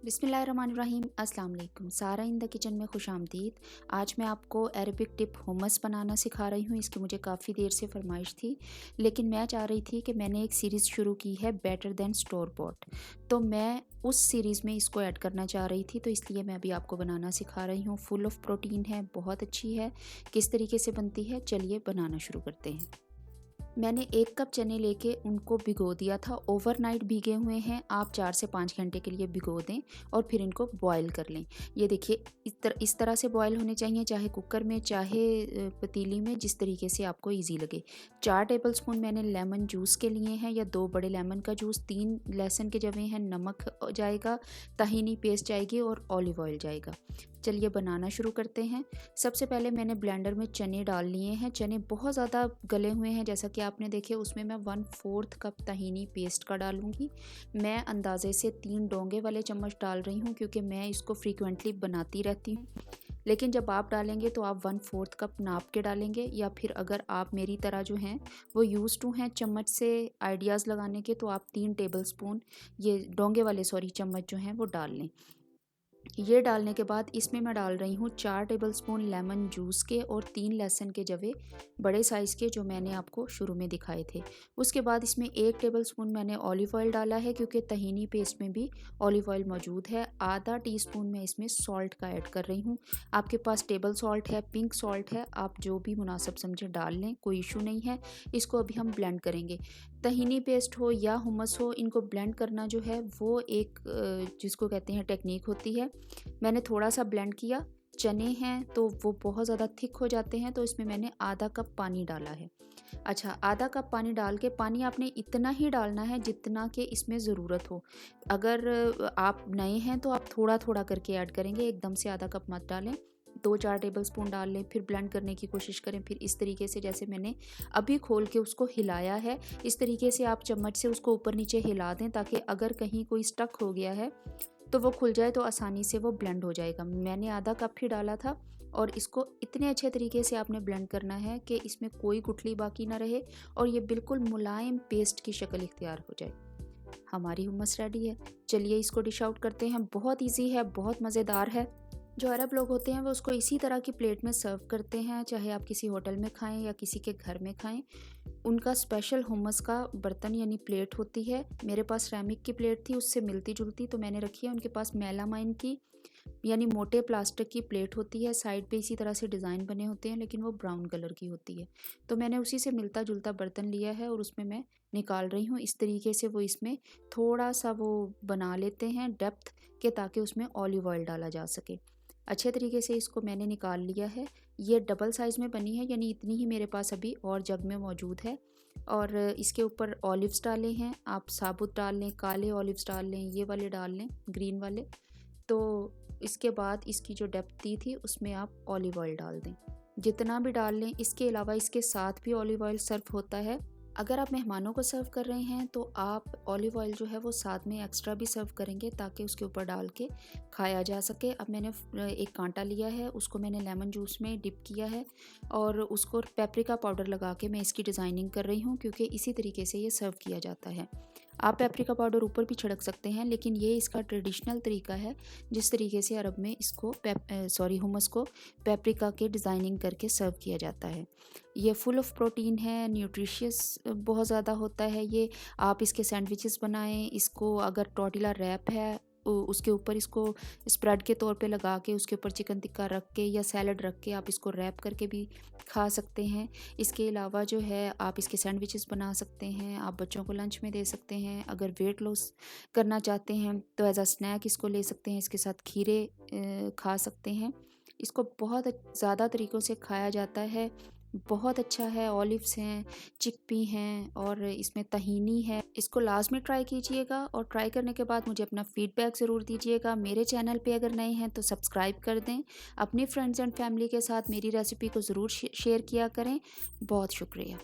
बिस्मिल्लाहिर्रहमानिर्रहीम। अस्सलाम वालेकुम। सारा इन द किचन में खुशामदीद। आज मैं आपको अरबिक टिप हुमस बनाना सिखा रही हूँ। इसकी मुझे काफ़ी देर से फरमाइश थी, लेकिन मैं चाह रही थी कि मैंने एक सीरीज़ शुरू की है बेटर दैन स्टोर बॉट, तो मैं उस सीरीज़ में इसको ऐड करना चाह रही थी, तो इसलिए मैं अभी आपको बनाना सिखा रही हूँ। फुल ऑफ प्रोटीन है, बहुत अच्छी है। किस तरीके से बनती है, चलिए बनाना शुरू करते हैं। मैंने 1 कप चने लेके उनको भिगो दिया था। ओवरनाइट भीगे हुए हैं, आप 4 से 5 घंटे के लिए भिगो दें और फिर इनको बॉयल कर लें। ये देखिए इस तरह से बॉयल होने चाहिए, चाहे कुकर में चाहे पतीली में, जिस तरीके से आपको ईज़ी लगे। 4 टेबलस्पून मैंने लेमन जूस के लिए हैं, या 2 बड़े लेमन का जूस, 3 लहसुन के जवे हैं, नमक जाएगा, तहीनी पेस्ट जाएगी और ऑलिव ऑयल जाएगा। चलिए बनाना शुरू करते हैं। सबसे पहले मैंने ब्लेंडर में चने डाल लिए हैं। चने बहुत ज़्यादा गले हुए हैं, जैसा कि आपने देखे। उसमें मैं 1/4 कप तहीनी पेस्ट का डालूंगी। मैं अंदाजे से 3 डोंगे वाले चम्मच डाल रही हूँ, क्योंकि मैं इसको फ्रीक्वेंटली बनाती रहती हूँ। लेकिन जब आप डालेंगे तो आप 1/4 कप नाप के डालेंगे, या फिर अगर आप मेरी तरह जो हैं वो यूज़ टू हैं चम्मच से आइडियाज़ लगाने के, तो आप 3 टेबलस्पून ये डोंगे वाले चम्मच जो हैं वो डाल लें। ये डालने के बाद इसमें मैं डाल रही हूँ 4 टेबलस्पून लेमन जूस के और 3 लहसुन के जवे, बड़े साइज़ के, जो मैंने आपको शुरू में दिखाए थे। उसके बाद इसमें 1 टेबलस्पून मैंने ऑलिव ऑयल डाला है, क्योंकि तहीनी पेस्ट में भी ऑलिव ऑयल मौजूद है। आधा टीस्पून मैं इसमें सॉल्ट का ऐड कर रही हूँ। आपके पास टेबल सॉल्ट है, पिंक सॉल्ट है, आप जो भी मुनासिब समझे डाल लें, कोई इशू नहीं है। इसको अभी हम ब्लेंड करेंगे। तहीनी पेस्ट हो या हुमस हो, इनको ब्लेंड करना जो है वो एक जिसको कहते हैं टेक्निक होती है। मैंने थोड़ा सा ब्लेंड किया। चने हैं तो वो बहुत ज़्यादा थिक हो जाते हैं, तो इसमें मैंने आधा कप पानी डाला है। अच्छा, आधा कप पानी डाल के, पानी आपने इतना ही डालना है जितना कि इसमें ज़रूरत हो। अगर आप नए हैं तो आप थोड़ा थोड़ा करके ऐड करेंगे, एकदम से आधा कप मत डालें। 2-4 टेबलस्पून डाल लें, फिर ब्लेंड करने की कोशिश करें। फिर इस तरीके से, जैसे मैंने अभी खोल के उसको हिलाया है, इस तरीके से आप चम्मच से उसको ऊपर नीचे हिला दें, ताकि अगर कहीं कोई स्टक हो गया है तो वो खुल जाए, तो आसानी से वो ब्लेंड हो जाएगा। मैंने आधा कप ही डाला था, और इसको इतने अच्छे तरीके से आपने ब्लेंड करना है कि इसमें कोई गुठली बाकी ना रहे और ये बिल्कुल मुलायम पेस्ट की शक्ल इख्तियार हो जाए। हमारी हुम्मस रेडी है। चलिए इसको डिश आउट करते हैं। बहुत ईजी है, बहुत मज़ेदार है। जो अरब लोग होते हैं वो उसको इसी तरह की प्लेट में सर्व करते हैं, चाहे आप किसी होटल में खाएं या किसी के घर में खाएं। उनका स्पेशल हुम्मस का बर्तन यानी प्लेट होती है। मेरे पास सिरेमिक की प्लेट थी, उससे मिलती जुलती, तो मैंने रखी है। उनके पास मेलामाइन की यानी मोटे प्लास्टिक की प्लेट होती है। साइड पे इसी तरह से डिज़ाइन बने होते हैं, लेकिन वो ब्राउन कलर की होती है। तो मैंने उसी से मिलता जुलता बर्तन लिया है और उसमें मैं निकाल रही हूँ। इस तरीके से वो इसमें थोड़ा सा वो बना लेते हैं डेप्थ के, ताकि उसमें ऑलिव ऑयल डाला जा सके। अच्छे तरीके से इसको मैंने निकाल लिया है। ये डबल साइज़ में बनी है, यानी इतनी ही मेरे पास अभी और जग में मौजूद है। और इसके ऊपर ऑलिव्स डाले हैं, आप साबुत डाल लें, काले ऑलिव्स डाल लें, ये वाले डाल लें, ग्रीन वाले। तो इसके बाद इसकी जो डेप्थ दी थी उसमें आप ऑलिव ऑयल डाल दें, जितना भी डाल लें। इसके अलावा इसके साथ भी ऑलिव ऑयल सर्व होता है। अगर आप मेहमानों को सर्व कर रहे हैं तो आप ऑलिव ऑयल जो है वो साथ में एक्स्ट्रा भी सर्व करेंगे, ताकि उसके ऊपर डाल के खाया जा सके। अब मैंने एक कांटा लिया है, उसको मैंने लेमन जूस में डिप किया है और उसको पेपरिका पाउडर लगा के मैं इसकी डिज़ाइनिंग कर रही हूँ, क्योंकि इसी तरीके से ये सर्व किया जाता है। आप पेपरिका पाउडर ऊपर भी छिड़क सकते हैं, लेकिन ये इसका ट्रेडिशनल तरीका है, जिस तरीके से अरब में इसको हुमस को पेपरिका के डिज़ाइनिंग करके सर्व किया जाता है। ये फुल ऑफ प्रोटीन है, न्यूट्रिशियस बहुत ज़्यादा होता है ये। आप इसके सैंडविचेस बनाएं, इसको अगर टॉर्टिला रैप है उसके ऊपर इसको स्प्रेड के तौर पे लगा के, उसके ऊपर चिकन टिक्का रख के या सैलड रख के आप इसको रैप करके भी खा सकते हैं। इसके अलावा जो है आप इसके सैंडविचेस बना सकते हैं, आप बच्चों को लंच में दे सकते हैं। अगर वेट लॉस करना चाहते हैं तो एज अ स्नैक इसको ले सकते हैं, इसके साथ खीरे खा सकते हैं। इसको बहुत ज़्यादा तरीक़ों से खाया जाता है, बहुत अच्छा है। ऑलिव्स हैं, चिकपी हैं और इसमें तहीनी है। इसको लाज़मी ट्राई कीजिएगा और ट्राई करने के बाद मुझे अपना फ़ीडबैक ज़रूर दीजिएगा। मेरे चैनल पे अगर नए हैं तो सब्सक्राइब कर दें। अपने फ्रेंड्स एंड फैमिली के साथ मेरी रेसिपी को ज़रूर शेयर किया करें। बहुत शुक्रिया।